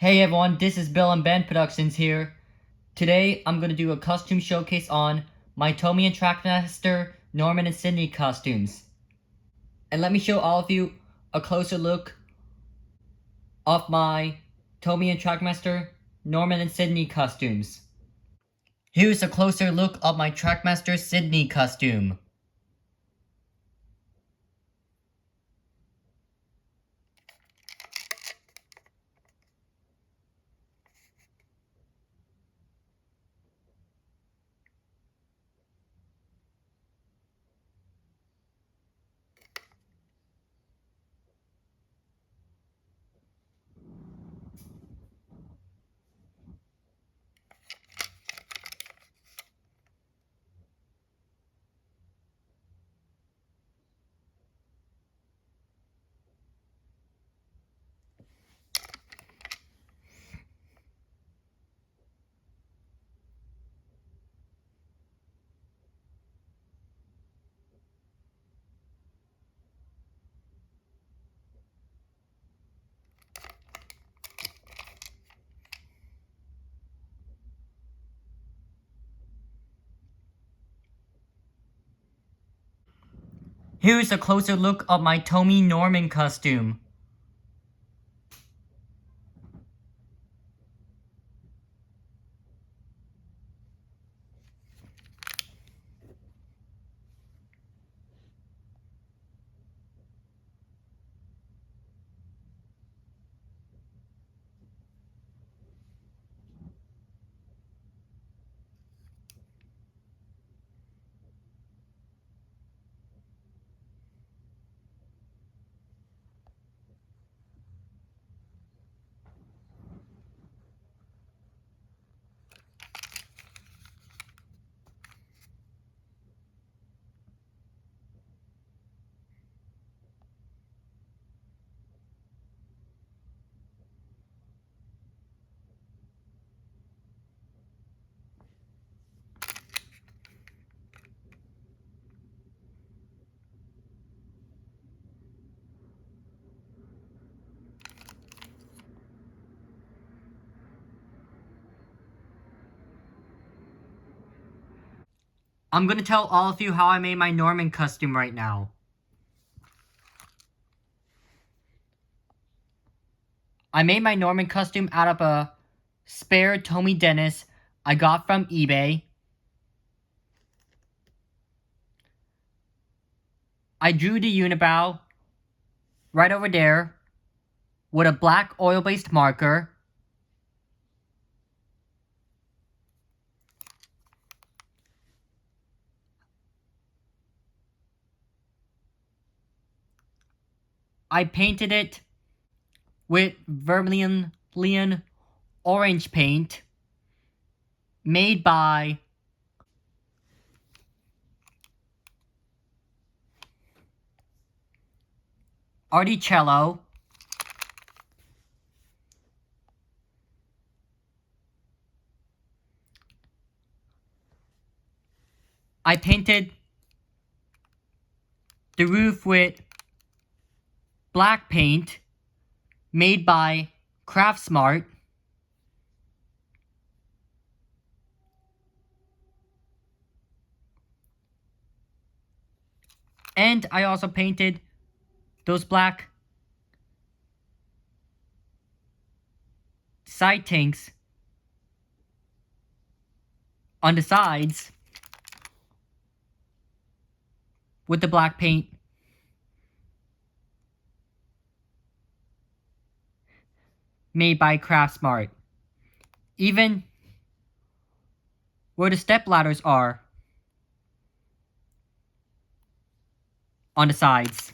Hey everyone, this is Bill and Ben Productions here. Today I'm going to do a costume showcase on my Tomy and Trackmaster Norman and Sidney costumes. And let me show all of you a closer look of my Tomy and Trackmaster Norman and Sidney costumes. Here's a closer look of my Trackmaster Sidney costume. Here's a closer look of my Tomy Norman costume. I'm gonna tell all of you how I made my Norman costume right now. I made my Norman costume out of a spare Tomy Dennis I got from eBay. I drew the unibrow right over there with a black oil-based marker. I painted it with vermilion orange paint made by Articello. I painted the roof with black paint made by Craftsmart. And I also painted those black side tanks on the sides with the black paint made by Craftsmart. Even where the step ladders are on the sides.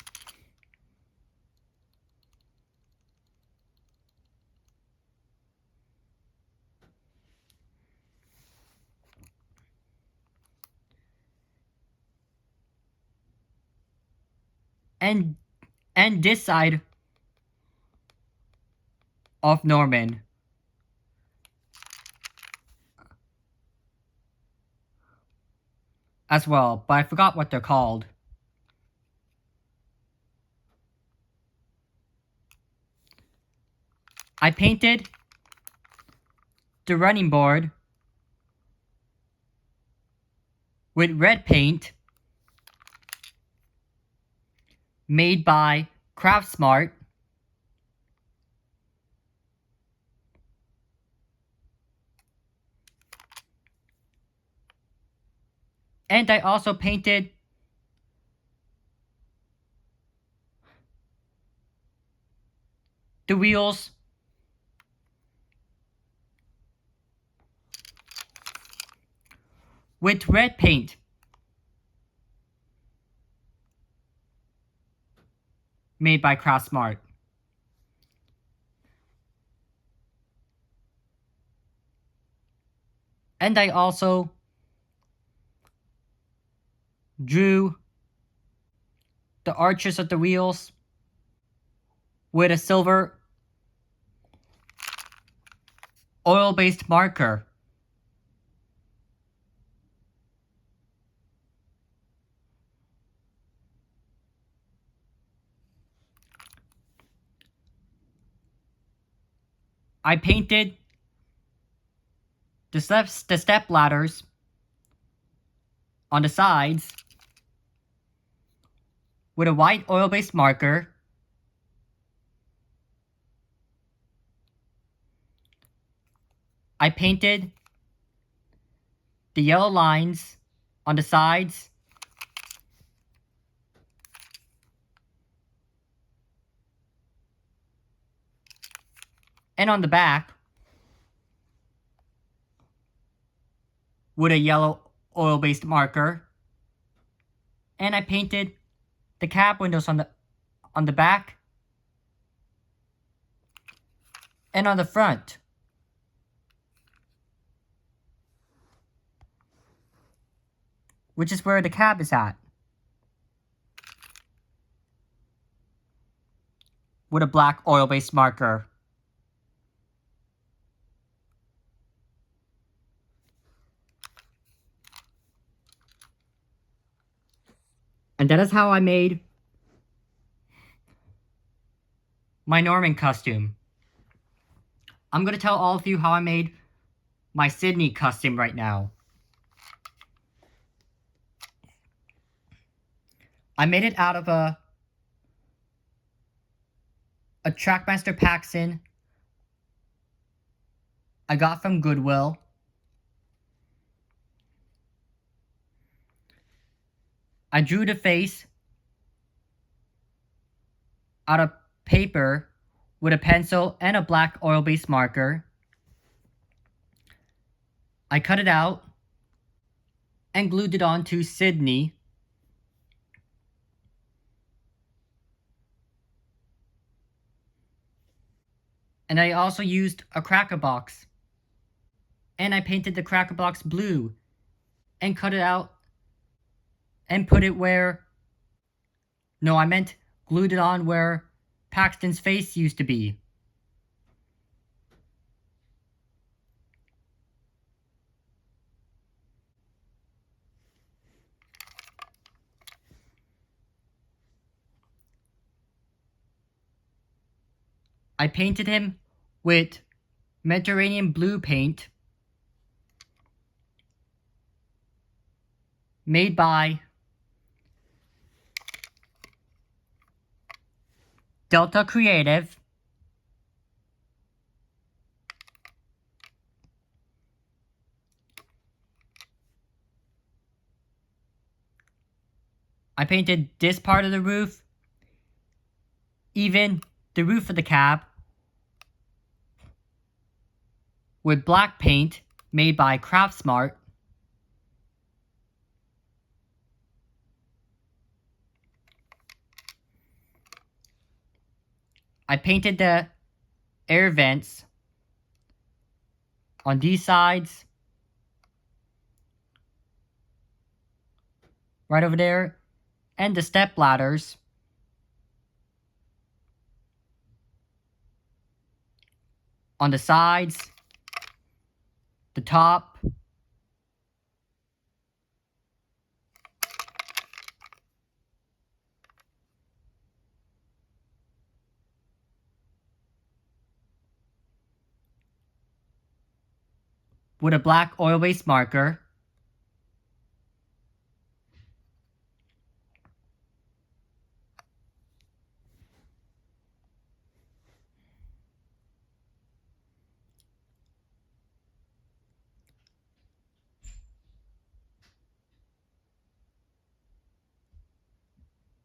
And this side of Norman as well, but I forgot what they're called. I painted the running board with red paint made by Craftsmart. And I also painted the wheels with red paint. Made by Craftsmart. And I also drew the arches of the wheels with a silver oil-based marker. I painted the step ladders on the sides with a white oil-based marker. I painted the yellow lines on the sides and on the back with a yellow oil-based marker. And I painted the cab windows on the back and on the front. Which is where the cab is at. With a black oil-based marker. And that is how I made my Norman costume. I'm going to tell all of you how I made my Sidney costume right now. I made it out of a Trackmaster Paxton I got from Goodwill. I drew the face out of paper with a pencil and a black oil-based marker. I cut it out and glued it onto Sidney. And I also used a cracker box. And I painted the cracker box blue and cut it out and put it where... No, I meant glued it on where Paxton's face used to be. I painted him with Mediterranean blue paint made by Delta Creative. I painted this part of the roof, even the roof of the cab, with black paint made by Craftsmart. I painted the air vents on these sides, right over there, and the step ladders on the sides, the top, with a black oil-based marker.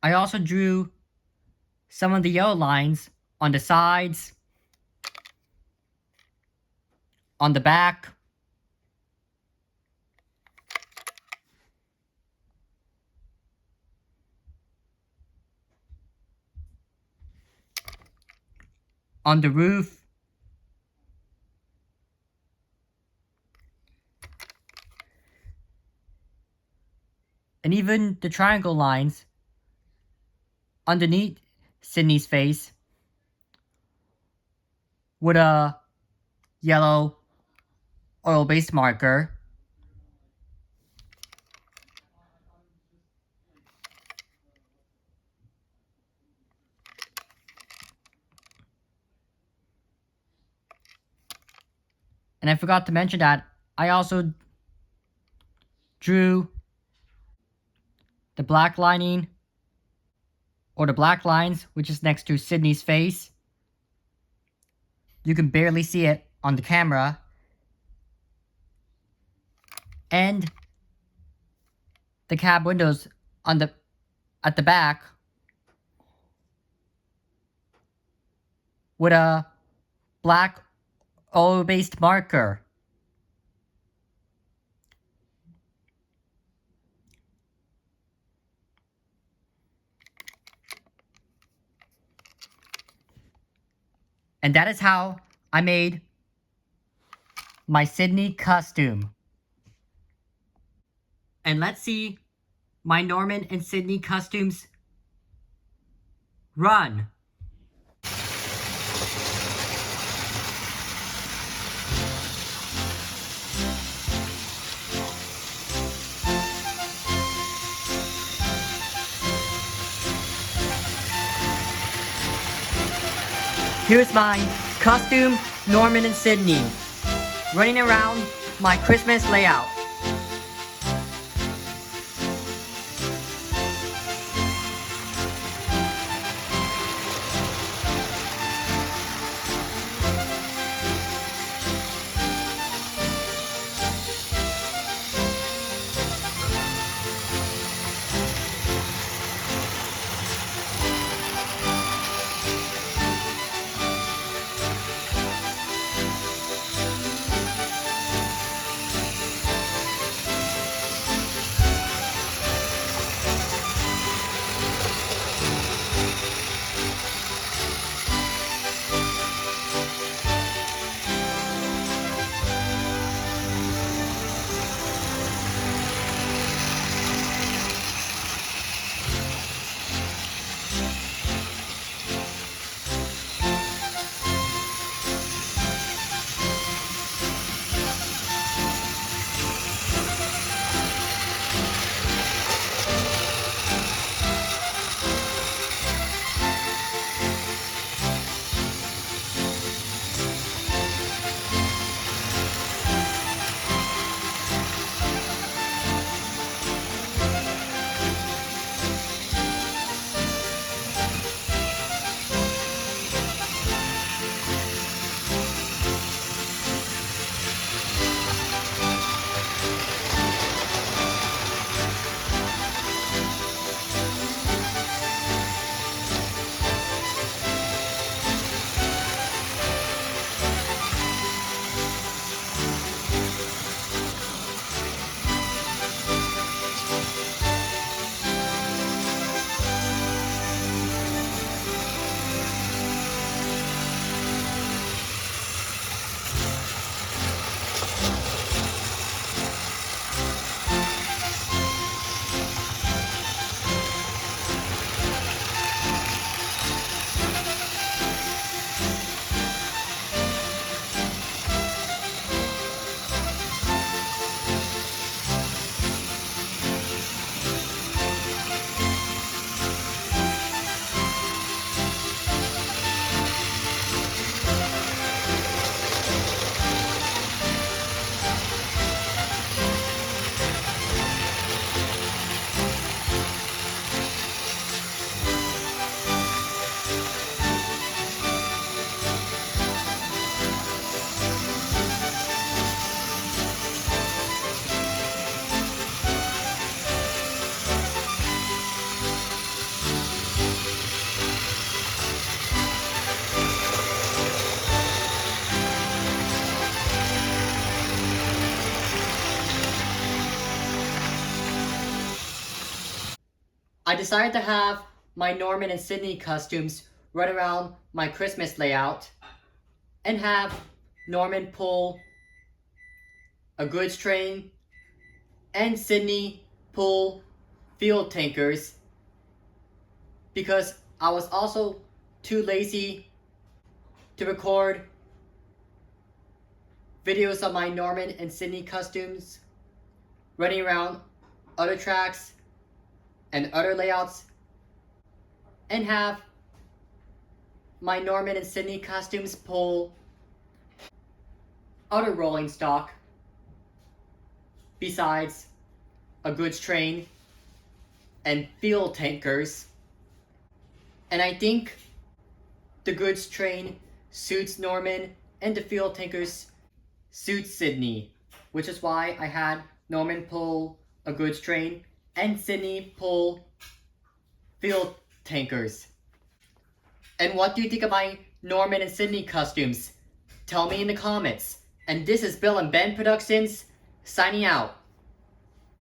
I also drew some of the yellow lines on the sides, on the back, on the roof, and even the triangle lines underneath Sidney's face with a yellow oil-based marker. And I forgot to mention that I also drew the black lining, or the black lines, which is next to Sidney's face. You can barely see it on the camera. And the cab windows at the back with a black oil-based marker. And that is how I made my Sidney costume. And let's see my Norman and Sidney costumes run. Here's my costume, Norman and Sidney, running around my Christmas layout. I decided to have my Norman and Sidney costumes run around my Christmas layout and have Norman pull a goods train and Sidney pull fuel tankers because I was also too lazy to record videos of my Norman and Sidney costumes running around other tracks and other layouts and have my Norman and Sidney costumes pull other rolling stock besides a goods train and fuel tankers. And I think the goods train suits Norman and the fuel tankers suits Sidney, which is why I had Norman pull a goods train and Sidney pull fuel tankers. And what do you think of my Norman and Sidney costumes? Tell me in the comments. And this is Bill and Ben Productions, signing out.